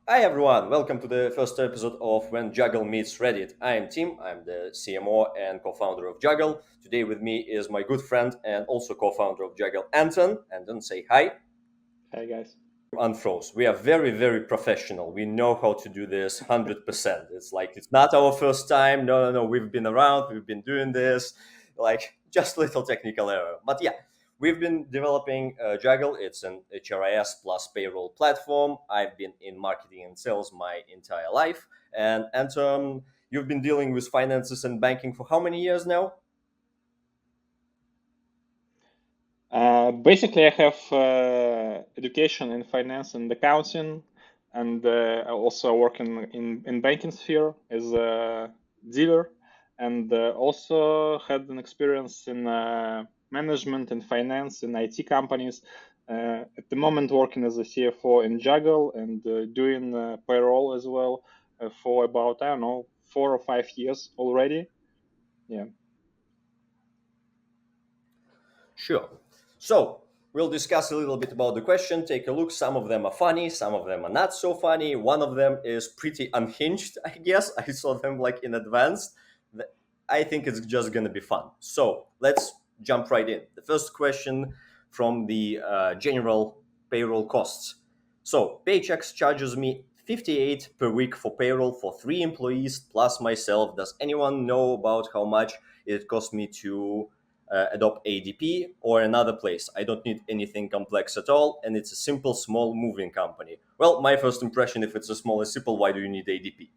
Hi everyone, welcome to the first episode of When Juggl Meets Reddit. I am Tim, I'm the CMO and co-founder of Juggl. Today with me is my good friend and also co-founder of Juggl, Anton. Anton, say hi. Hi guys. Unfroze. We are very, very professional. We know how to do this 100%. It's like, it's not our first time. No. We've been around, we've been doing this. Like, just little technical error. But yeah, we've been developing Juggl. It's an HRIS plus payroll platform. I've been in marketing and sales my entire life. And Anton, you've been dealing with finances and banking for how many years now? Basically, I have education in finance and accounting, and I also work in banking sphere as a dealer, and also had an experience in management and finance in IT companies. At the moment, working as a CFO in Juggl and doing payroll as well for about, I don't know, 4 or 5 years already. Yeah. Sure. So we'll discuss a little bit about the question. Take a look. Some of them are funny, some of them are not so funny. One of them is pretty unhinged, I guess. I saw them like in advance. I think it's just gonna be fun. So let's jump right in. The first question from the general payroll costs. So Paychex charges me 58 per week for payroll for 3 employees plus myself. Does anyone know about how much it cost me to adopt ADP or another place? I don't need anything complex at all, and it's a simple, small moving company. Well, my first impression, if it's a small and simple, why do you need ADP?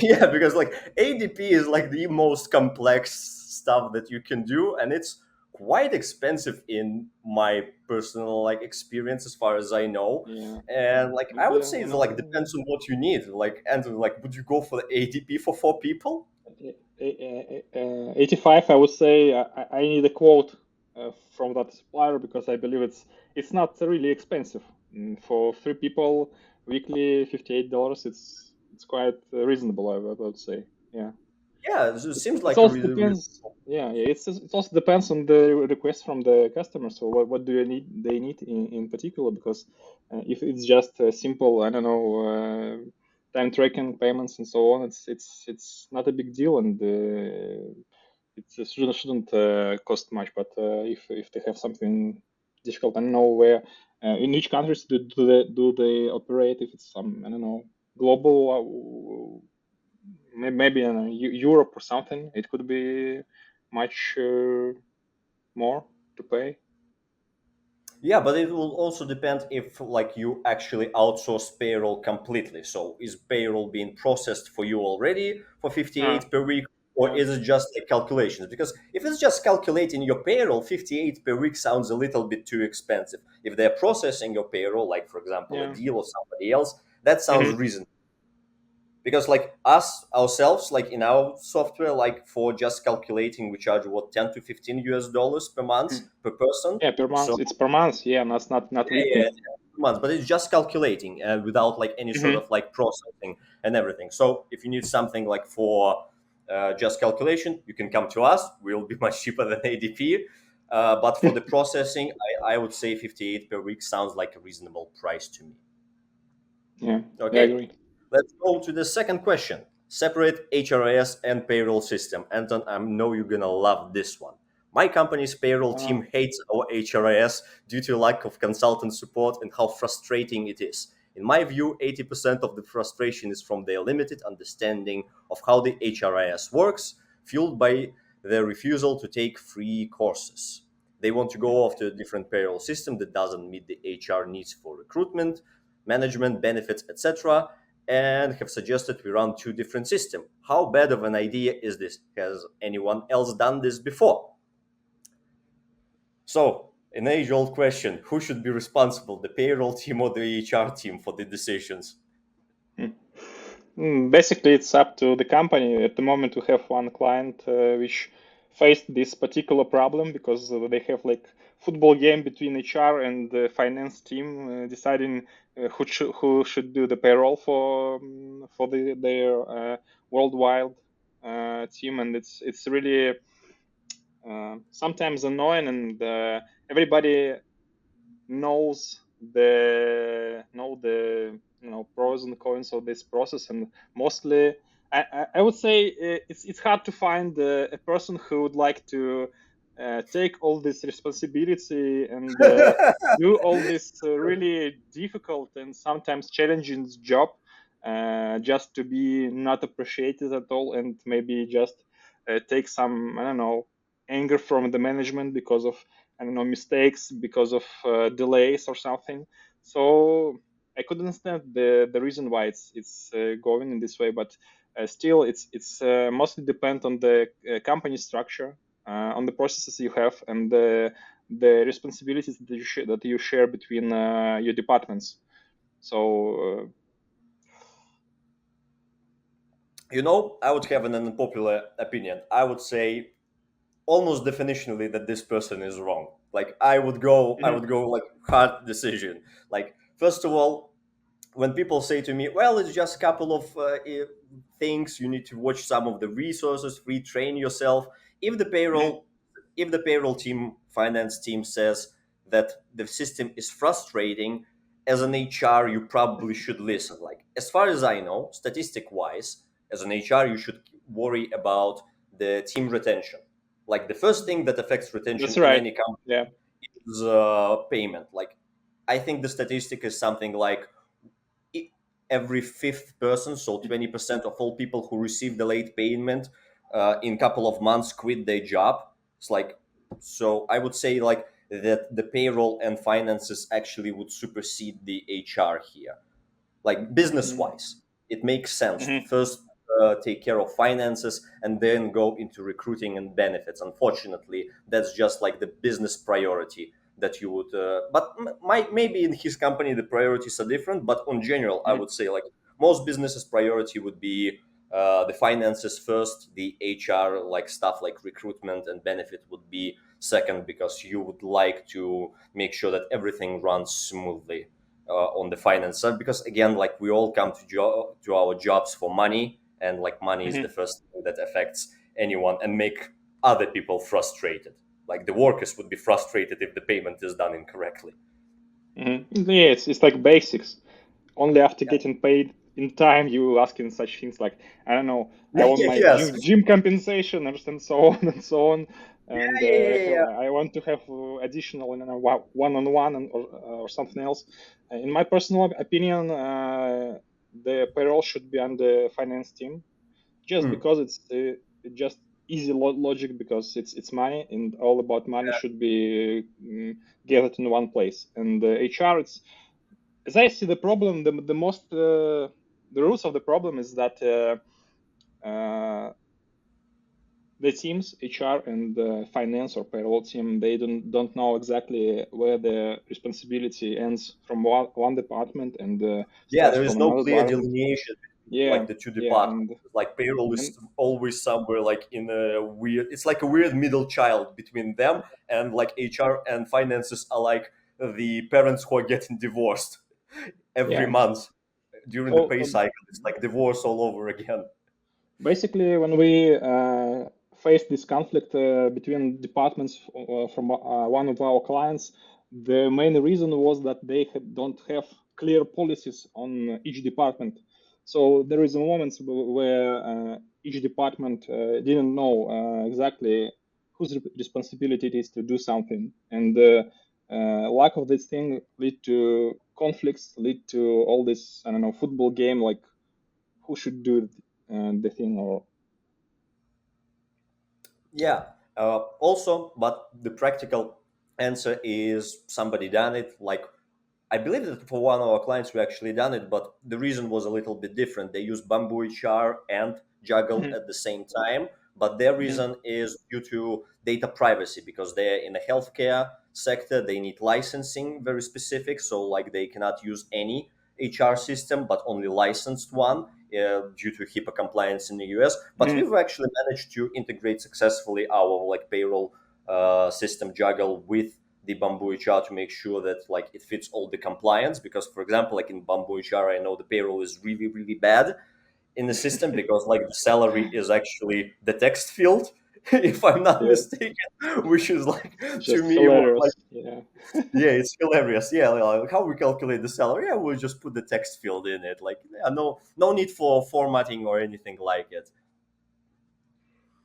Yeah, because like ADP is like the most complex stuff that you can do, and it's quite expensive in my personal like experience as far as I know. Yeah. And like I would Yeah, say it like depends on what you need. Like, and like would you go for the ADP for 4 people? 85, I would say I need a quote from that supplier because I believe it's not really expensive. For 3 people weekly, $58. It's quite reasonable, I would say. Yeah. Yeah, it seems It like a also really, really depends. Yeah. It also depends on the request from the customer. So what do you need? They need in particular because if it's just a simple, I don't know, time tracking payments and so on, it's not a big deal and shouldn't cost much. But if they have something difficult, I don't know where in which countries do they operate? If it's some, I don't know, global. Maybe in Europe or something, it could be much more to pay. Yeah, but it will also depend if like you actually outsource payroll completely. So is payroll being processed for you already for Ah, 58 per week, or yeah. is it just like calculations? Because if it's just calculating your payroll, 58 per week sounds a little bit too expensive. If they're processing your payroll, like for example a Yeah. deal or somebody else, that sounds Hmm. reasonable. Because like us ourselves, like in our software, like for just calculating we charge what, 10 to 15 US dollars per month per person. Yeah, per So month. It's per month. Yeah, not yeah, weekly. 2 months, but it's just calculating without like any sort Hmm. of like processing and everything. So if you need something like for just calculation, you can come to us. We'll be much cheaper than ADP. But for the processing, I would say 58 per week sounds like a reasonable price to me. Yeah, I Okay, agree. let's go to the second question. Separate HRIS and payroll system. Anton, I know you're gonna love this one. My company's payroll Uh, team hates our HRIS due to lack of consultant support and how frustrating it is. In my view, 80% of the frustration is from their limited understanding of how the HRIS works, fueled by their refusal to take free courses. They want to go after a different payroll system that doesn't meet the HR needs for recruitment, management, benefits, etc., and have suggested we run 2 different systems. How bad of an idea is this? Has anyone else done this before? So, an age-old question: who should be responsible, the payroll team or the HR team, for the decisions? hmm. Basically, it's up to the company. At the moment, we have one client which faced this particular problem because they have like football game between HR and the finance team deciding who should do the payroll for their worldwide team, and it's really sometimes annoying, and everybody knows the pros and cons of this process. And mostly I would say it's hard to find a person who would like to take all this responsibility and do all this really difficult and sometimes challenging job just to be not appreciated at all, and maybe just take some, I don't know, anger from the management because of, I don't know, mistakes, because of delays or something. So I could understand the reason why it's going in this way, but still it's mostly depend on the company structure, on the processes you have, and the responsibilities that you share between your departments. So I would have an unpopular opinion. I would say almost definitionally that this person is wrong. Like I mhm, would go like hard decision. Like first of all, when people say to me, well, it's just a couple of things, you need to watch some of the resources, retrain yourself. if the mhm, payroll if the payroll team, finance team says that the system is frustrating, as an HR you probably should listen. Like as far as I know, statistic wise, as an HR you should worry about the team retention. Like the first thing that affects retention that's in right. any company Yeah. is payment. Like I think the statistic is something like every fifth person, so 20% of all people who receive the late payment in couple of months quit their job. It's like, so I would say like that the payroll and finances actually would supersede the HR here. Like business Mhm, wise, it makes sense to mhm, first take care of finances and then go into recruiting and benefits. Unfortunately, that's just like the business priority that you would but maybe in his company the priorities are different, but on general I mhm, would say like most businesses priority would be the finances first, the HR like stuff like recruitment and benefit would be second, because you would like to make sure that everything runs smoothly on the finance side, because again like we all come to our jobs for money, and like money is the mhm, first thing that affects anyone and make other people frustrated. Like the workers would be frustrated if the payment is done incorrectly. mhm. Yeah, it's like basics. Only after Yeah, getting paid in time, you asking such things like, I don't know, I yeah, want yeah, my yes, gym compensation and so on and so on, and yeah, yeah, yeah, I want to have additional, you know, one-on-one or something else. In my personal opinion, the payroll should be on the finance team, yeah. just because it's just easy logic, because it's money, and all about money should be gathered in one place. And HR, it's, as I see the problem, the most the roots of the problem is that the teams, HR and finance or payroll team, they don't know exactly where the responsibility ends from one department and Yeah, starts there from is no another clear department. delineation between Yeah, like the two yeah, departments. Like payroll and is always somewhere like in a weird. It's like a weird middle child between them, and like HR and finances are like the parents who are getting divorced every yeah. month during the So pay cycle. It's like divorce all over again. basically, when we faced this conflict between departments from one of our clients, the main reason was that they don't have clear policies on each department. So there is a moment where each department didn't know exactly whose responsibility it is to do something, and lack of this thing lead to conflicts, lead to all this, I don't know, football game, like who should do the thing, or Yeah. Also, but the practical answer is somebody done it. Like I believe that for one of our clients, we actually done it, but the reason was a little bit different. They used Bamboo HR and Juggl Mhm, at the same time, but their mhm, reason is due to data privacy, because they're in the healthcare sector. They need licensing very specific, so like they cannot use any HR system, but only licensed one due to HIPAA compliance in the US. But mhm, we've actually managed to integrate successfully our like payroll system Juggl with the Bamboo HR to make sure that like it fits all the compliance. Because for example, like in Bamboo HR, I know the payroll is really bad in the system, because like the salary is actually the text field if I'm not Yeah, mistaken, which is like it's to just me was like, hilarious. Yeah. yeah, it's hilarious. Yeah, like how we calculate the salary. Yeah, we'll just put the text field in it. Like, yeah, no need for formatting or anything like it.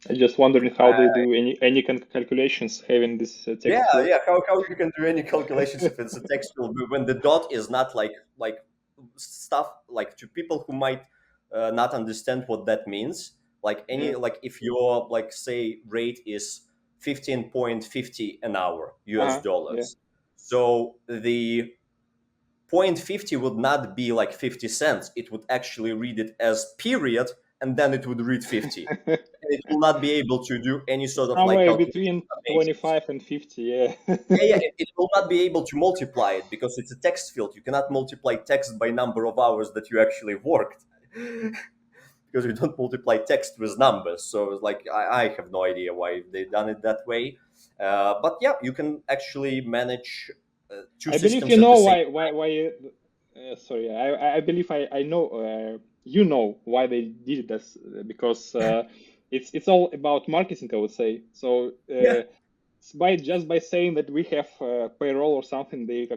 I just wondering how they do any calculations having this Yeah, text field. yeah. How you can do any calculations if it's a text field when the dot is not like stuff like to people who might not understand what that means. Like any Yeah. like if your like say rate is 15.50 an hour US Yeah. dollars, so the point 50 would not be like 50 cents. It would actually read it as period, and then it would read 50. And it will not be able to do any sort of like Somewhere calculation between summations. 25 and 50. Yeah. Yeah, it will not be able to multiply it because it's a text field. You cannot multiply text by number of hours that you actually worked because you don't multiply text with numbers. So it's like I have no idea why they done it that way. But yeah, you can actually manage two I believe you systems at the know same why. Sorry, I believe I know you know why they did this because it's all about marketing, I would say. So time. by just by saying that we have payroll or something, they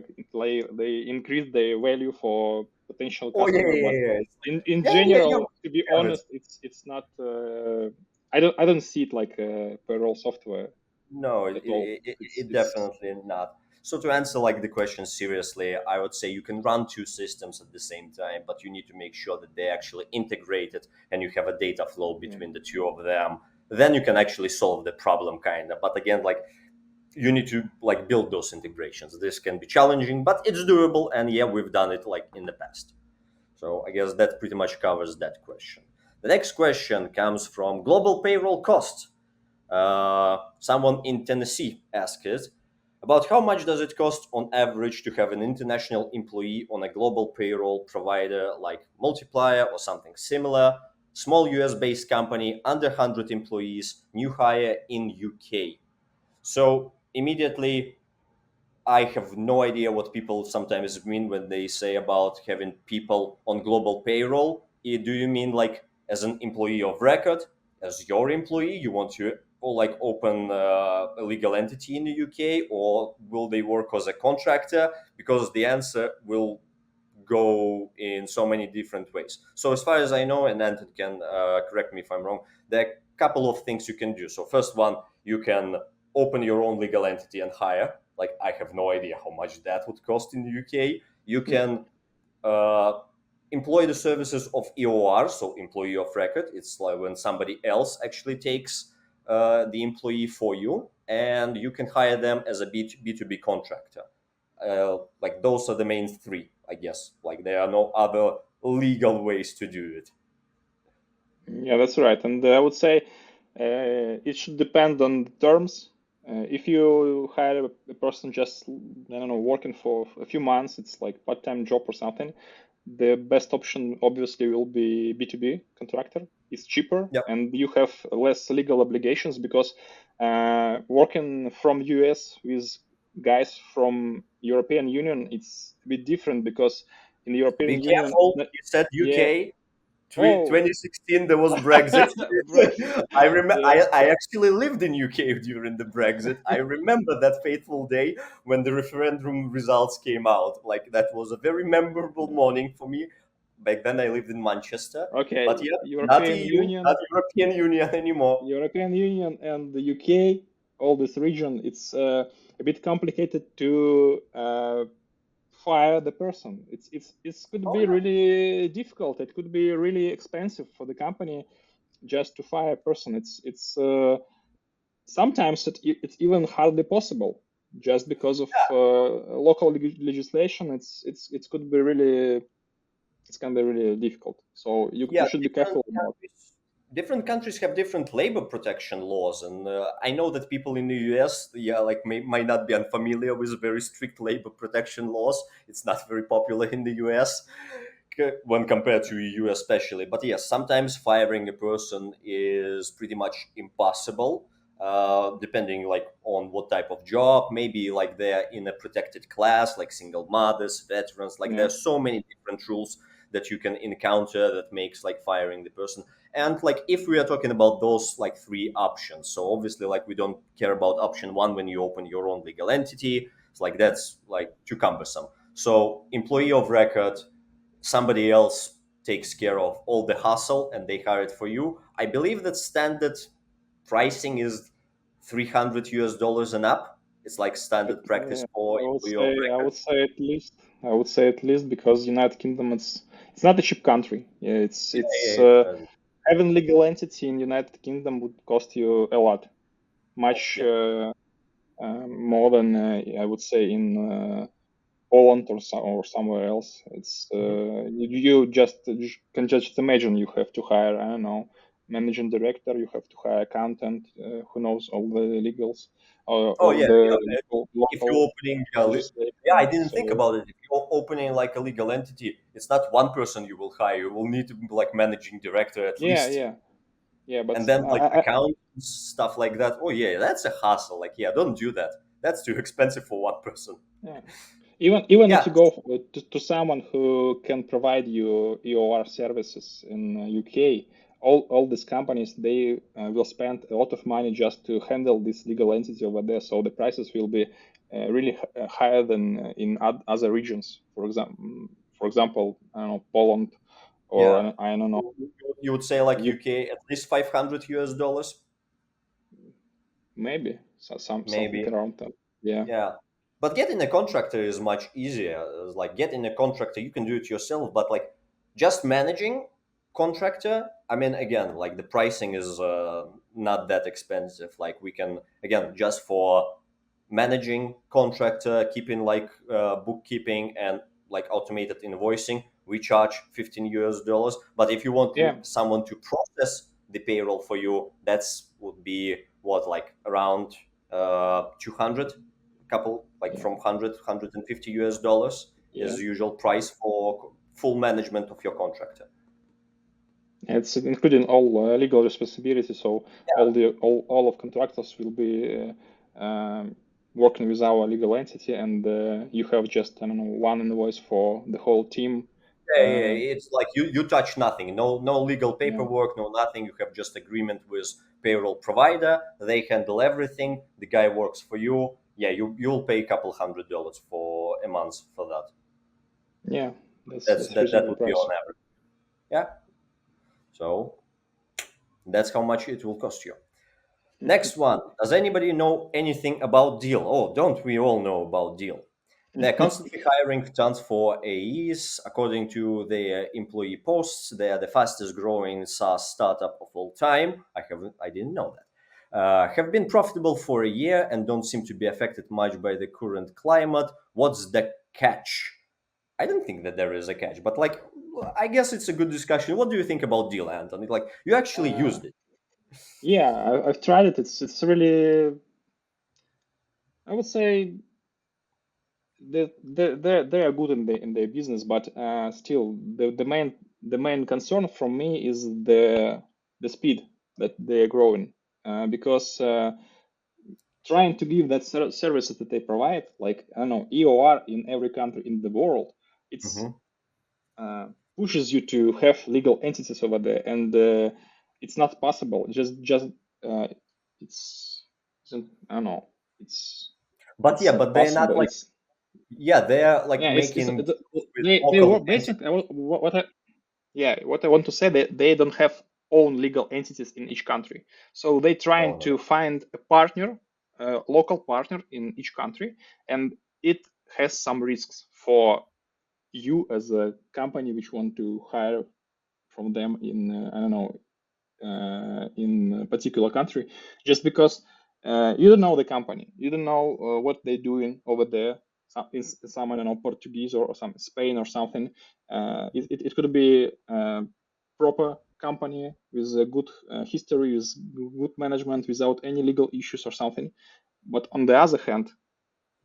increase the value for potential Oh yeah, customer. yeah, But yeah. in Yeah, yeah, yeah. general, to be We have it. honest, it's not. I don't see it like payroll software No, at all. it It's definitely not. So to answer like the question seriously, I would say you can run two systems at the same time, but you need to make sure that they actually integrated and you have a data flow Yeah. between the two of them. Then you can actually solve the problem kind of. But again, like you need to like build those integrations. This can be challenging, but it's doable, and yeah, we've done it like in the past. So I guess that pretty much covers that question. The next question comes from global payroll costs. Someone in Tennessee asked it about how much does it cost on average to have an international employee on a global payroll provider like Multiplier or something similar, small US based company under 100 employees, new hire in UK. So immediately I have no idea what people sometimes mean when they say about having people on global payroll. Do you mean like as an employee of record, as your employee, you want to or like open a legal entity in the UK, or will they work as a contractor? Because the answer will go in so many different ways. So as far as I know, and Anton can correct me if I'm wrong, there are a couple of things you can do. So first one, you can open your own legal entity and hire. Like I have no idea how much that would cost in the UK. You can uh, employ the services of EOR, so employee of record. It's like when somebody else actually takes the employee for you, and you can hire them as a B2B contractor. Like those are the main three, I guess. Like there are no other legal ways to do it. Yeah, that's right. And I would say it should depend on the terms. If you hire a person just, I don't know, working for a few months, it's like part-time job or something. The best option obviously will be B2B contractor. It's cheaper Yep. and you have less legal obligations because working from US with guys from European Union, it's a bit different because in the European Be Union, careful. You said yeah. UK. Oh, 2016, there was Brexit. Brexit. I remember. Yeah. I actually lived in UK during the Brexit. I remember that fateful day when the referendum results came out. Like that was a very memorable morning for me. Back then, I lived in Manchester. But Okay. yeah, not European EU, not Union, European Union anymore. European Union, and the UK, all this region, it's a bit complicated to fire the person. It could Oh be yeah, really difficult. It could be really expensive for the company just to fire a person. It's sometimes it's even hardly possible just because of local legislation. It could be really it's can be really difficult. So you yeah. should be careful about. Different countries have different labor protection laws, and I know that people in the US, yeah, like might not be unfamiliar with very strict labor protection laws. It's not very popular in the US when compared to EU especially. But yes, sometimes firing a person is pretty much impossible, depending like on what type of job. Maybe like they're in a protected class, like single mothers, veterans. Like Yeah. there's so many different rules that you can encounter that makes like firing the person. And like if we are talking about those like three options, so obviously like we don't care about option one when you open your own legal entity. It's like that's like too cumbersome. So employee of record, somebody else takes care of all the hustle and they hire it for you. I believe that standard pricing is $300 and up. It's like standard practice for employee of I record. would say at least. I would say at least because United Kingdom, it's not a cheap country. Yeah, Yeah, it's it's standard. having legal entity in United Kingdom would cost you a lot, Oh, much yeah. more than I would say in Poland or somewhere else. It's Mhm. you can just imagine you have to hire, I don't know, managing director. You have to hire accountant who knows all the legals, Oh all yeah, the yeah. If you're local opening, yeah, I legislation. didn't think So about it. If you're opening like a legal entity, it's not one person you will hire. You will need to be like managing director at yeah, least, yeah, yeah. But and then like accountants, stuff like that. Oh yeah, that's a hassle. Like yeah, don't do that. That's too expensive for one person. yeah. Even if Yeah, you go to someone who can provide you EOR services in UK, all these companies they will spend a lot of money just to handle this legal entity over there. So the prices will be really higher than in other regions. For example, I don't know, Poland, or yeah. I don't know, You would say like you UK at least $500, maybe something maybe. around that. Yeah, Yeah, but getting a contractor is much easier. It's like getting a contractor, you can do it yourself, but like just managing contractor, I mean, again, like the pricing is not that expensive. Like we can, again, just for managing contractor, keeping like bookkeeping and like automated invoicing, we charge $15. But if you want yeah, someone to process the payroll for you, that's would be what, like around 200, couple like yeah, from 100 $150 yeah. is the usual price for full management of your contractor. It's including all legal responsibility. So all of contractors will be working with our legal entity, and you have just, I don't know, one invoice for the whole team. Uh, It's like you touch nothing, no legal yeah, paperwork, no nothing. You have just agreement with payroll provider. They handle everything. The guy works for you. Yeah, you'll pay a couple $100 for a month for that. yeah, that's That reasonable would be price. on average. Yeah, so that's how much it will cost you. Next one. Does anybody know anything about DEEL? Oh, don't we all know about DEEL? They're constantly hiring tons for AEs. According to their employee posts, they are the fastest growing SaaS startup of all time. I didn't know that. Have been profitable for a year and don't seem to be affected much by the current climate. What's the catch? I don't think that there is a catch, but like, I guess it's a good discussion. What do you think about DEEL, Anton? Like, you actually uh, used it. yeah, I've tried it. It's really, I would say they are good in their business, but still the main concern from me is the speed that they are growing, because trying to give that services that they provide, like, I don't know, EOR in every country in the world, it's Mhm. uh, pushes you to have legal entities over there, and it's not possible. Just uh, I don't know. It's But it's yeah, not but they're possible. not like, yeah, they're like Yeah, making deals with they local were entities. basically what I want to say, that they don't have own legal entities in each country, so they No, trying no, no. to find a partner, a local partner in each country, and it has some risks for you as a company which want to hire from them in I don't know, in a particular country, just because you don't know the company, you don't know what they're doing over there. Some I don't know, Portuguese or some Spain or something. It could be a proper company with a good history, with good management, without any legal issues or something. But on the other hand,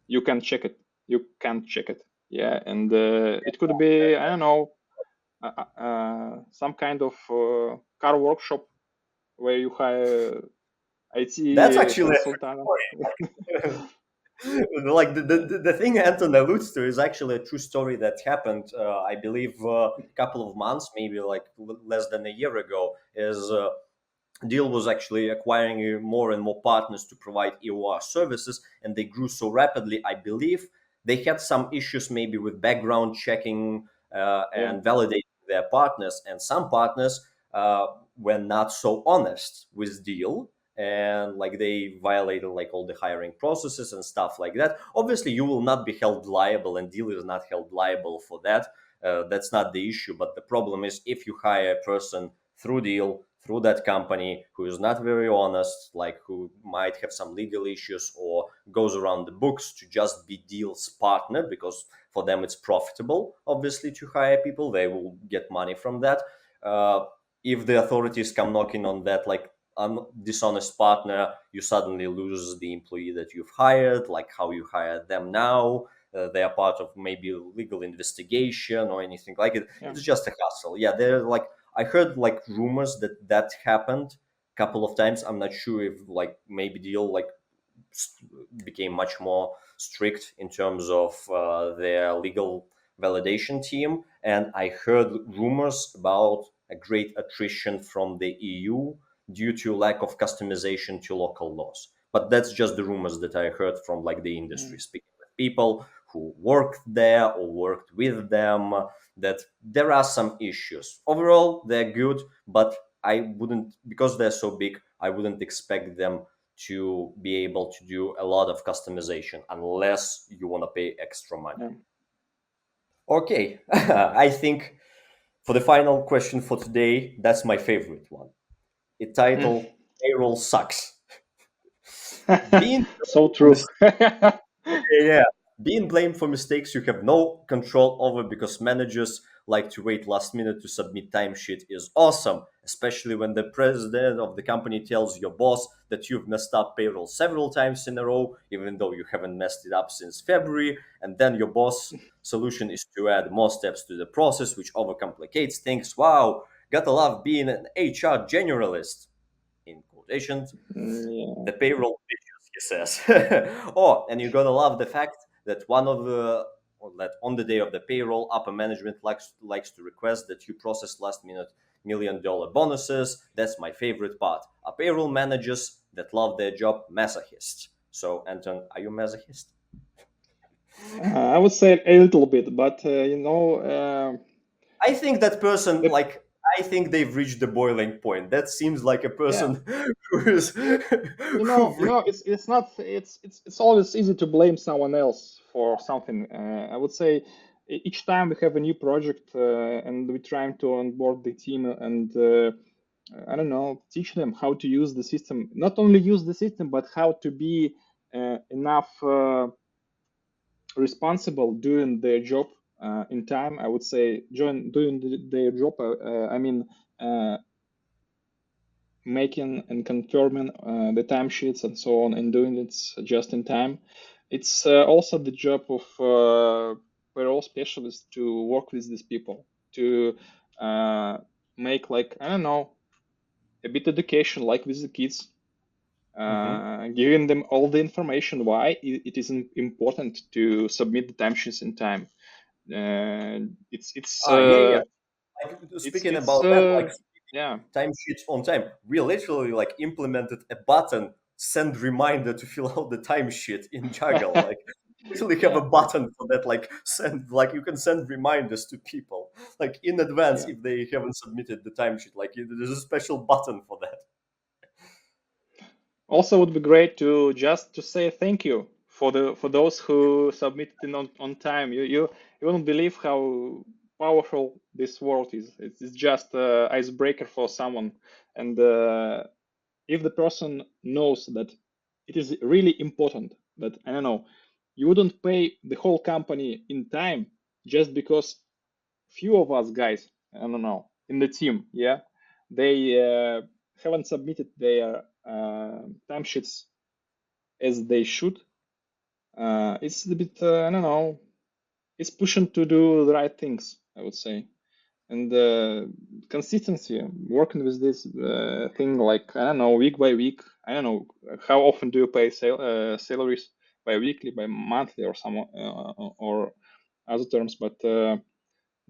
you can check it. You can't check it. Yeah, and it could be, I don't know, some kind of car workshop where you hire That's IT actually a consultant. true story. Like the thing Anton alludes to is actually a true story that happened, I believe, a couple of months, maybe like less than a year ago. Is DEEL was actually acquiring more and more partners to provide EOR services, and they grew so rapidly. I believe they had some issues maybe with background checking Yeah. and validating their partners, and some partners were not so honest with DEEL, and like they violated like all the hiring processes and stuff like that. Obviously, you will not be held liable, and DEEL is not held liable for that. That's not the issue. But the problem is if you hire a person through DEEL, through that company, who is not very honest, like who might have some legal issues or goes around the books to just be DEEL's partner, because for them it's profitable, obviously, to hire people. They will get money from that. Uh, if the authorities come knocking on that, like dishonest partner, you suddenly lose the employee that you've hired, like how you hired them now. They are part of maybe legal investigation or anything like it. Yeah. It's just a hassle. Yeah, they're like, I heard like rumors that that happened a couple of times. I'm not sure if like maybe deal like became much more strict in terms of their legal validation team. And I heard rumors about a great attrition from the EU due to lack of customization to local laws. But that's just the rumors that I heard from like the industry, Mm. speaking with people who worked there or worked with them, that there are some issues. Overall, they're good, but I wouldn't, because they're so big, I wouldn't expect them to be able to do a lot of customization unless you want to pay extra money. Yeah. Okay, I think for the final question for today, that's my favorite one. It Mm. titled Payroll Sucks. Being So true. Yeah, being blamed for mistakes you have no control over because managers like to wait last minute to submit timesheet is awesome, especially when the president of the company tells your boss that you've messed up payroll several times in a row, even though you haven't messed it up since February, and then your boss solution is to add more steps to the process, which overcomplicates things. Wow, gotta love being an HR generalist in quotations. Yeah. The payroll bitches, he says. Oh, and you're gonna love the fact that one of the or that on the day of the payroll, upper management likes to request that you process last minute $1 million bonuses. That's my favorite part. Are payroll managers that love their job masochists? So, Anton, are you masochist? I would say a little bit, but I think that person, the, like, I think they've reached the boiling point. That seems like a yeah, person who is who've it's not it's always easy to blame someone else for something. I would say each time we have a new project and we're trying to onboard the team and I don't know, teach them how to use the system. Not only use the system, but how to be enough responsible doing their job in time. I would say doing their job. I mean. Making and confirming the timesheets and so on and doing it just in time. It's also the job of payroll specialists to work with these people to make like, I don't know, a bit education like with the kids, Mhm. giving them all the information why it is important to submit the timesheets in time. It's Yeah, yeah. Like speaking it's about that, like yeah. timesheets on time. We literally like implemented a button send reminder to fill out the timesheet in Juggl. Like literally have a Yeah, button for that. Like send like you can send reminders to people like in advance yeah. if they haven't submitted the timesheet. Like there's a special button for that. Also, would be great to just to say thank you for the for those who submitted in on time. You won't believe how powerful this world is. It's just icebreaker for someone, and if the person knows that it is really important that, I don't know, you wouldn't pay the whole company in time just because few of us guys, I don't know, in the team, yeah, they haven't submitted their timesheets as they should. It's a bit, I don't know, it's pushing to do the right things, I would say. And consistency, working with this thing like, I don't know, week by week. I don't know, how often do you pay salaries? bi-weekly, bi-monthly, or some or other terms. But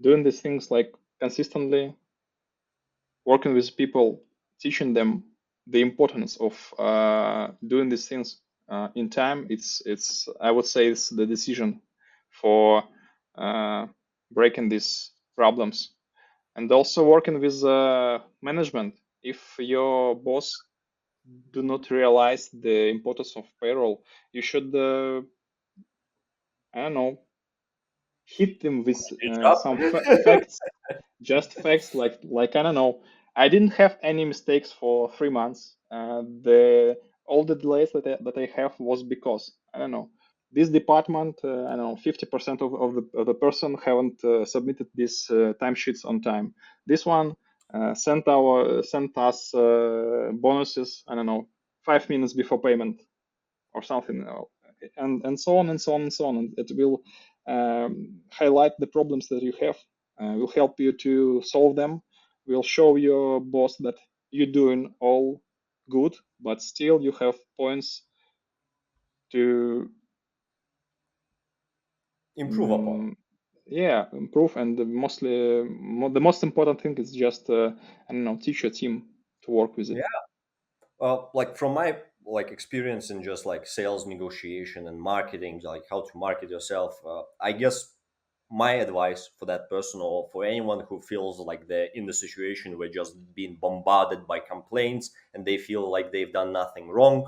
doing these things like consistently, working with people, teaching them the importance of doing these things in time. It's I would say it's the decision for breaking these problems, and also working with management. If your boss do not realize the importance of payroll, you should I don't know, hit them with Good job. some facts, just facts, like I don't know. I didn't have any mistakes for 3 months. The all the delays that I have was because I don't know, this department, I don't know, 50% of the person haven't submitted these timesheets on time. This one sent us bonuses, I don't know, 5 minutes before payment or something, and so on and so on and so on. And it will highlight the problems that you have, will help you to solve them, will show your boss that you're doing all good, but still you have points to Improve upon. yeah, improve. And the most important thing is just I don't know, teach your team to work with it. Yeah. Well, like from my like experience in just like sales negotiation and marketing, like how to market yourself, I guess my advice for that person or for anyone who feels like they're in the situation where just being bombarded by complaints and they feel like they've done nothing wrong,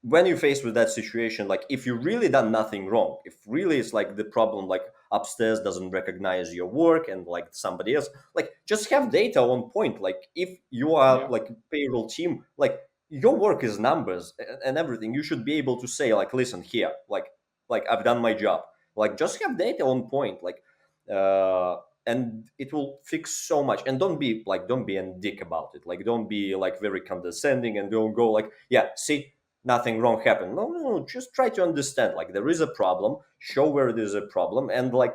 when you're faced with that situation, like if you really done nothing wrong, if really it's like the problem like upstairs doesn't recognize your work and like somebody else, like just have data on point. Like if you are Yeah. like payroll team, like your work is numbers and everything, you should be able to say like, listen here, like I've done my job. Like just have data on point, like and it will fix so much. And don't be a dick about it, like don't be like very condescending and don't go like, yeah, see, nothing wrong happened. No, no, no, just try to understand like there is a problem, show where there's a problem, and like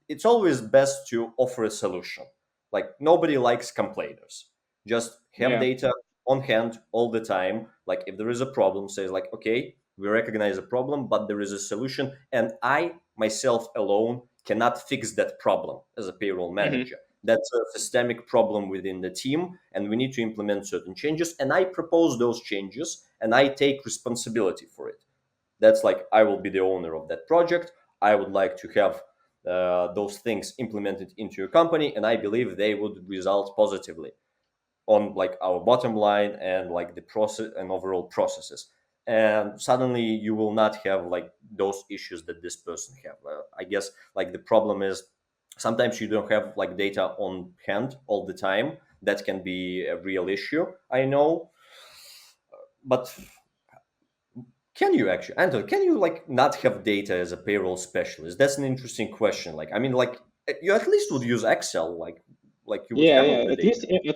it's always best to offer a solution. Like nobody likes complainers. Just have Yeah. data on hand all the time. Like if there is a problem, say like, okay, we recognize a problem, but there is a solution, and I myself alone cannot fix that problem as a payroll Hmm. manager. That's a systemic problem within the team, and we need to implement certain changes. And I propose those changes, and I take responsibility for it. That's like I will be the owner of that project. I would like to have those things implemented into your company, and I believe they would result positively on like our bottom line and like the process and overall processes. And suddenly you will not have like those issues that this person have. I guess like the problem is sometimes you don't have like data on hand all the time. That can be a real issue, I know. But can you actually, Anton, can you like not have data as a payroll specialist? That's an interesting question. Like, I mean, like you at least would use Excel, like you would Yeah, have all yeah. the At data.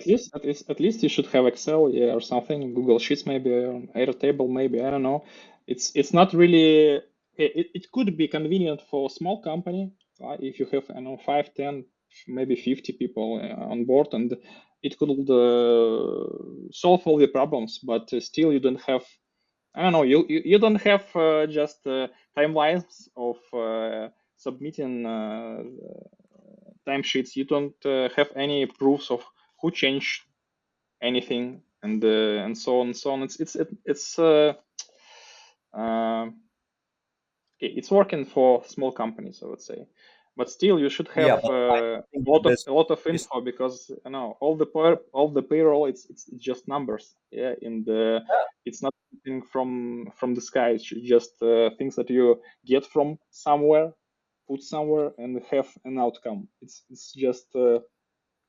least, at least you should have Excel, yeah, or something. Google Sheets, maybe, Airtable, maybe. I don't know. It's not really. It could be convenient for a small company, if you have, I don't know, 5, 10, maybe 50 people on board, and it could solve all the problems. But still, you don't have. I don't know. You don't have just timelines of submitting timesheets. You don't have any proofs of who changed anything, and so on and so on. Uh, it's working for small companies, I would say, but still you should have Yeah, but I think a lot of this info, because you know all the payroll, it's just numbers. Yeah, in the it's not something from the sky. It's just things that you get from somewhere, put somewhere, and have an outcome. It's just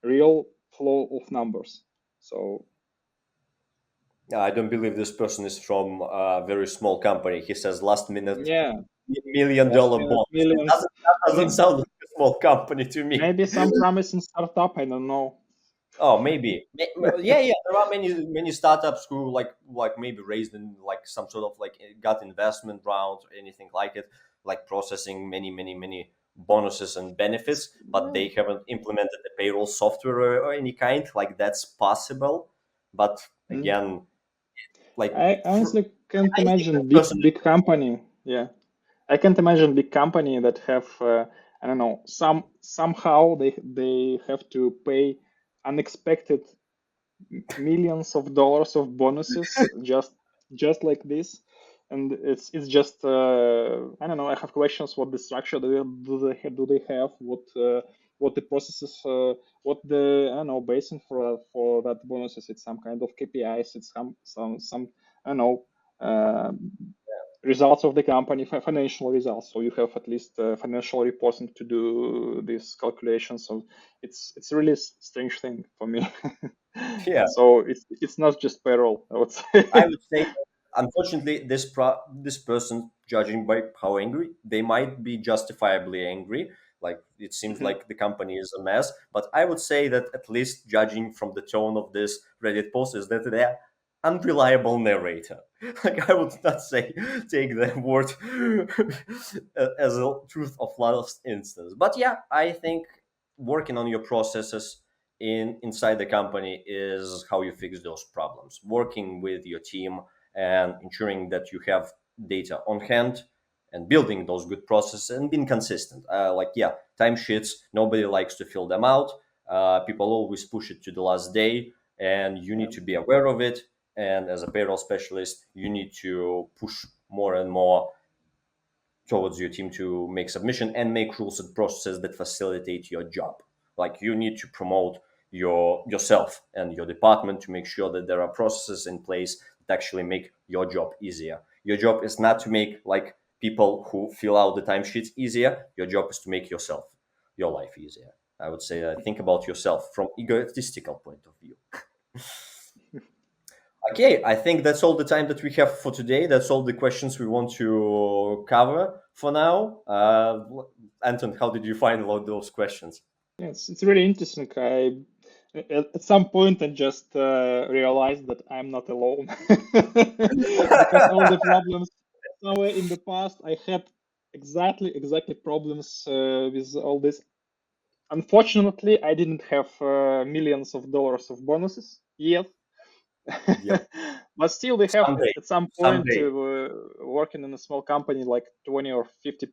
real flow of numbers. So I don't believe this person is from a very small company. He says last minute yeah, million last dollar minute bonus. millions. That doesn't May- sound like a small company to me. Maybe some promising startup. I don't know. Oh, maybe. Yeah, yeah. There are many startups who like maybe raised in like some sort of like got investment round or anything like it, like processing many bonuses and benefits, but Yeah. they haven't implemented the payroll software or any kind. Like that's possible, but Mm. again, like I honestly can't I think imagine that person. big company. Yeah, I can't imagine big company that have I don't know, somehow they have to pay unexpected millions of dollars of bonuses just like this. And it's just I don't know, I have questions what the structure do they have, what the processes, what the I don't know basis for that bonuses. It's some kind of KPIs, it's some I don't know uh, results of the company, financial results. So you have at least financial reporting to do these calculations. So it's a really strange thing for me. Yeah, So it's not just payroll, I would I say. would say, unfortunately, this person, judging by how angry, they might be justifiably angry. Like it seems Mhm. like the company is a mess. But I would say that at least judging from the tone of this Reddit post is that they're unreliable narrator. Like I would not say take the word as a truth of last instance. But yeah, I think working on your processes inside the company is how you fix those problems, working with your team and ensuring that you have data on hand and building those good processes and being consistent. Like yeah, timesheets, nobody likes to fill them out. People always push it to the last day, and you Yeah. need to be aware of it. And as a payroll specialist, you need to push more and more towards your team to make submission and make rules and processes that facilitate your job. Like you need to promote yourself and your department to make sure that there are processes in place that actually make your job easier. Your job is not to make like people who fill out the timesheets easier. Your job is to make your life easier. I would say think about yourself from egotistical point of view. Okay, I think that's all the time that we have for today. That's all the questions we want to cover for now. Anton, how did you find all those questions? Yeah, it's really interesting. At some point I just realized that I'm not alone because all the problems somewhere in the past I had exactly problems with all this. Unfortunately, I didn't have millions of dollars of bonuses yet. Yep. But still, we have Someday. at some point Someday. working in a small company like 20 or 50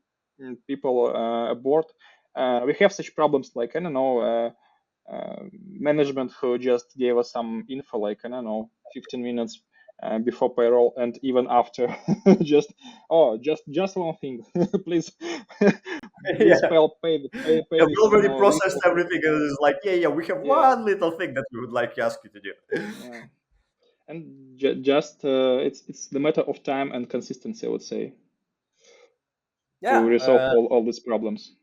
people aboard. We have such problems like, I don't know, management who just gave us some info like, I don't know, 15 minutes before payroll and even after. just, oh, just one thing. Please, please Yeah. pay Yeah, we this, already list processed of, everything, and it's like, yeah, we have yeah, one little thing that we would like to ask you to do. yeah. And just it's the matter of time and consistency, I would say, to Yeah, resolve all these problems.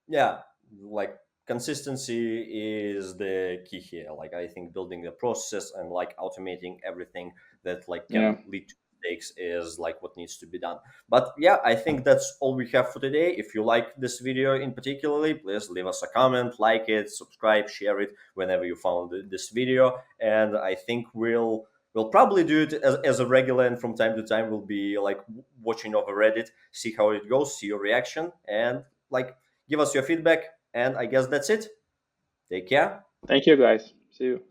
yeah, like consistency is the key here. Like I think building a process and like automating everything that like Yeah. can lead to mistakes is like what needs to be done. But yeah, I think that's all we have for today. If you like this video in particularly, please leave us a comment, like it, subscribe, share it whenever you found this video. And I think we'll probably do it as a regular, and from time to time we'll be like watching over Reddit, see how it goes, see your reaction, and like give us your feedback. And I guess that's it. Take care. Thank you, guys. See you.